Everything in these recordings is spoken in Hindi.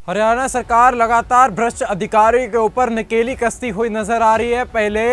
हरियाणा सरकार लगातार भ्रष्ट अधिकारियों के ऊपर नकेली कसती हुई नजर आ रही है। पहले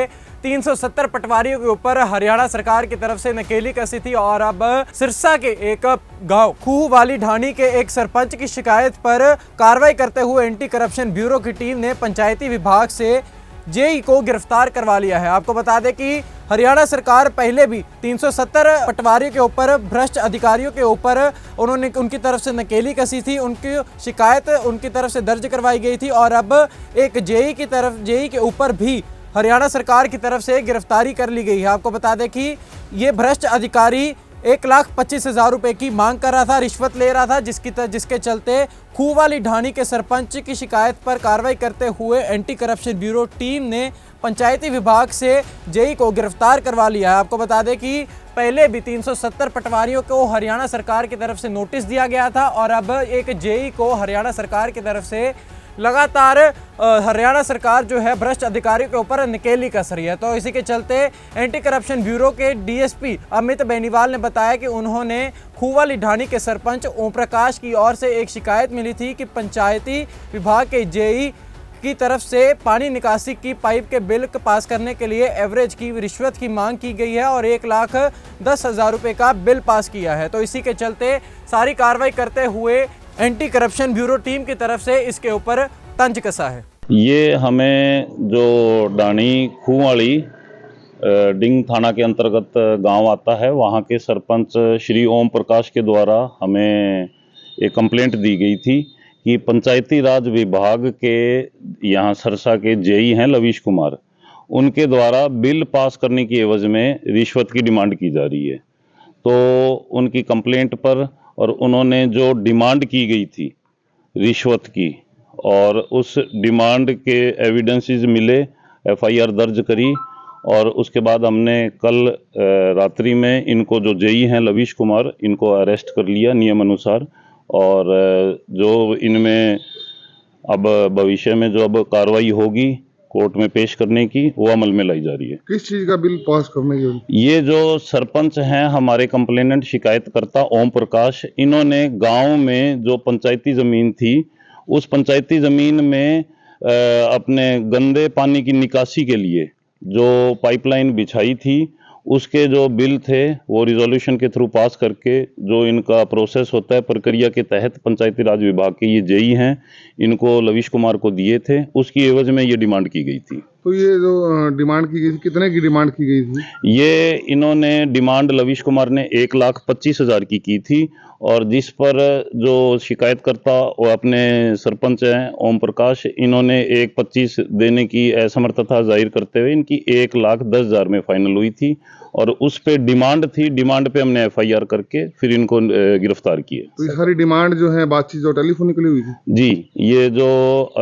370 पटवारियों के ऊपर हरियाणा सरकार की तरफ से नकेली कसी थी और अब सिरसा के एक गांव खूह वाली ढाणी के एक सरपंच की शिकायत पर कार्रवाई करते हुए एंटी करप्शन ब्यूरो की टीम ने पंचायती विभाग से जेई को गिरफ्तार करवा लिया है। आपको बता दें कि हरियाणा सरकार पहले भी 370 पटवारियों के ऊपर भ्रष्ट अधिकारियों के ऊपर उन्होंने उनकी तरफ से नकेली कसी थी, उनकी शिकायत उनकी तरफ से दर्ज करवाई गई थी और अब एक जेई के ऊपर भी हरियाणा सरकार की तरफ से गिरफ्तारी कर ली गई है। आपको बता दें कि ये भ्रष्ट अधिकारी 1,25,000 रुपए की मांग कर रहा था, रिश्वत ले रहा था, जिसके चलते खूह वाली ढाणी के सरपंच की शिकायत पर कार्रवाई करते हुए एंटी करप्शन ब्यूरो टीम ने पंचायती विभाग से जेई को गिरफ्तार करवा लिया है। आपको बता दें कि पहले भी 370 पटवारियों को हरियाणा सरकार की तरफ से नोटिस दिया गया था और अब एक जेई को हरियाणा सरकार की तरफ से लगातार हरियाणा सरकार जो है भ्रष्ट अधिकारियों के ऊपर नकेली कस रही है। तो इसी के चलते एंटी करप्शन ब्यूरो के डीएसपी अमित बेनीवाल ने बताया कि उन्होंने खूह वाली ढाणी के सरपंच ओम प्रकाश की ओर से एक शिकायत मिली थी कि पंचायती विभाग के जेई की तरफ से पानी निकासी की पाइप के बिल पास करने के लिए एवरेज की रिश्वत की मांग की गई है और 1,10,000 रुपये का बिल पास किया है। तो इसी के चलते सारी कार्रवाई करते हुए एंटी करप्शन ब्यूरो टीम की तरफ से इसके ऊपर तंज कसा है। ये हमें जो ढाणी खूह वाली डिंग थाना के अंतर्गत गांव आता है, वहां के सरपंच श्री ओम प्रकाश के द्वारा हमें एक कंप्लेंट दी गई थी कि पंचायती राज विभाग के यहाँ सरसा के जेई हैं लवीश कुमार, उनके द्वारा बिल पास करने की एवज में रिश्वत की डिमांड की जा रही है। तो उनकी कंप्लेंट पर और उन्होंने जो डिमांड की गई थी रिश्वत की और उस डिमांड के एविडेंसेस मिले, एफआईआर दर्ज करी और उसके बाद हमने कल रात्रि में इनको जो जेई हैं लवीश कुमार, इनको अरेस्ट कर लिया नियम अनुसार और जो इनमें अब भविष्य में जो अब कार्रवाई होगी कोर्ट में पेश करने की, वो अमल में लाई जा रही है। किस चीज का बिल पास करने की? ये जो सरपंच हैं हमारे कंप्लेनेंट शिकायतकर्ता ओम प्रकाश, इन्होंने गांव में जो पंचायती जमीन थी उस पंचायती जमीन में अपने गंदे पानी की निकासी के लिए जो पाइपलाइन बिछाई थी उसके जो बिल थे वो रिजोल्यूशन के थ्रू पास करके जो इनका प्रोसेस होता है प्रक्रिया के तहत पंचायती राज विभाग के ये जेई हैं, इनको लवीश कुमार को दिए थे। उसकी एवज में ये डिमांड की गई थी। तो ये जो डिमांड की गई थी, कितने की डिमांड की गई थी? ये इन्होंने डिमांड लवीश कुमार ने 1,25,000 की थी और जिस पर जो शिकायतकर्ता वो अपने सरपंच हैं ओम प्रकाश, इन्होंने 1,25,000 देने की असमर्थता जाहिर करते हुए इनकी 1,10,000 में फाइनल हुई थी और उस पे डिमांड थी। डिमांड पे हमने एफआईआर करके फिर इनको गिरफ्तार किए। तो ये सारी डिमांड जो है बातचीत जो टेलीफोनिकली हुई थी? जी, ये जो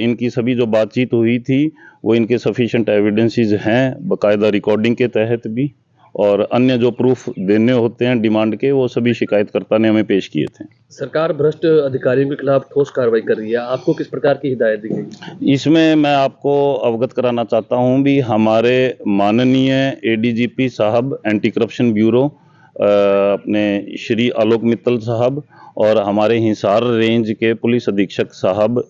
इनकी सभी जो बातचीत हुई थी वो इनके सफिशिएंट एविडेंसेस हैं, बाकायदा रिकॉर्डिंग के तहत भी, और अन्य जो प्रूफ देने होते हैं डिमांड के वो सभी शिकायतकर्ता ने हमें पेश किए थे। सरकार भ्रष्ट अधिकारियों के खिलाफ ठोस कार्रवाई कर रही है, आपको किस प्रकार की हिदायत दी गई? इसमें मैं आपको अवगत कराना चाहता हूं भी हमारे माननीय एडीजीपी साहब एंटी करप्शन ब्यूरो अपने श्री आलोक मित्तल साहब और हमारे हिसार रेंज के पुलिस अधीक्षक साहब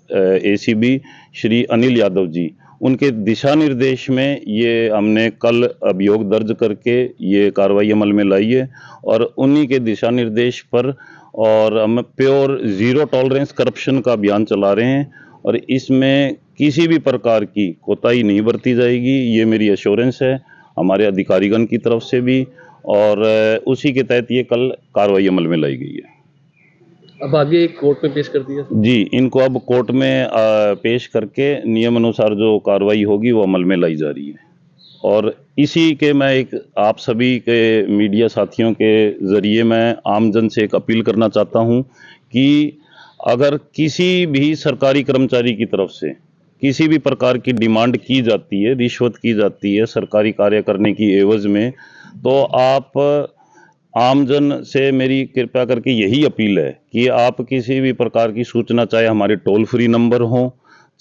एसीबी श्री अनिल यादव जी, उनके दिशा निर्देश में ये हमने कल अभियोग दर्ज करके ये कार्रवाई अमल में लाई है और उन्हीं के दिशा निर्देश पर और हम प्योर जीरो टॉलरेंस करप्शन का अभियान चला रहे हैं और इसमें किसी भी प्रकार की कोताही नहीं बरती जाएगी, ये मेरी एश्योरेंस है हमारे अधिकारीगण की तरफ से भी और उसी के तहत ये कल कार्रवाई अमल में लाई गई है। अब आगे कोर्ट में पेश कर दिया? जी, इनको अब कोर्ट में पेश करके नियम अनुसार जो कार्रवाई होगी वो अमल में लाई जा रही है और इसी के मैं एक आप सभी के मीडिया साथियों के ज़रिए मैं आमजन से एक अपील करना चाहता हूं कि अगर किसी भी सरकारी कर्मचारी की तरफ से किसी भी प्रकार की डिमांड की जाती है, रिश्वत की जाती है सरकारी कार्य करने की एवज में, तो आप आमजन से मेरी कृपया करके यही अपील है कि आप किसी भी प्रकार की सूचना, चाहे हमारे टोल फ्री नंबर हो,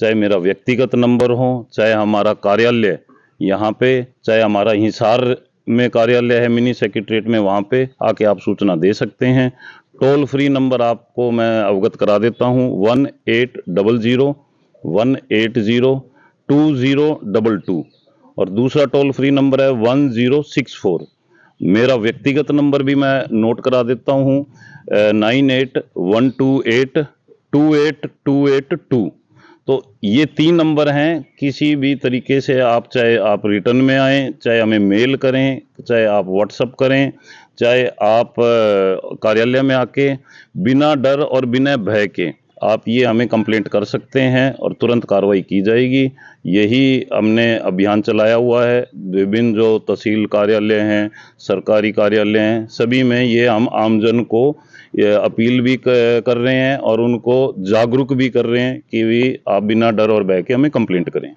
चाहे मेरा व्यक्तिगत नंबर हो, चाहे हमारा कार्यालय यहाँ पे, चाहे हमारा हिसार में कार्यालय है मिनी सेक्रेटरीट में, वहाँ पे आके आप सूचना दे सकते हैं। टोल फ्री नंबर आपको मैं अवगत करा देता हूँ 1800-180-2022 और दूसरा टोल फ्री नंबर है 1064। मेरा व्यक्तिगत नंबर भी मैं नोट करा देता हूँ 9812828282। तो ये 3 नंबर हैं। किसी भी तरीके से आप, चाहे आप रिटर्न में आएँ, चाहे हमें मेल करें, चाहे आप व्हाट्सअप करें, चाहे आप कार्यालय में आके बिना डर और बिना भय के आप ये हमें कंप्लेंट कर सकते हैं और तुरंत कार्रवाई की जाएगी। यही हमने अभियान चलाया हुआ है। विभिन्न जो तहसील कार्यालय हैं, सरकारी कार्यालय हैं, सभी में ये हम आमजन को ये अपील भी कर रहे हैं और उनको जागरूक भी कर रहे हैं कि भी आप बिना डर और भय के हमें कंप्लेंट करें।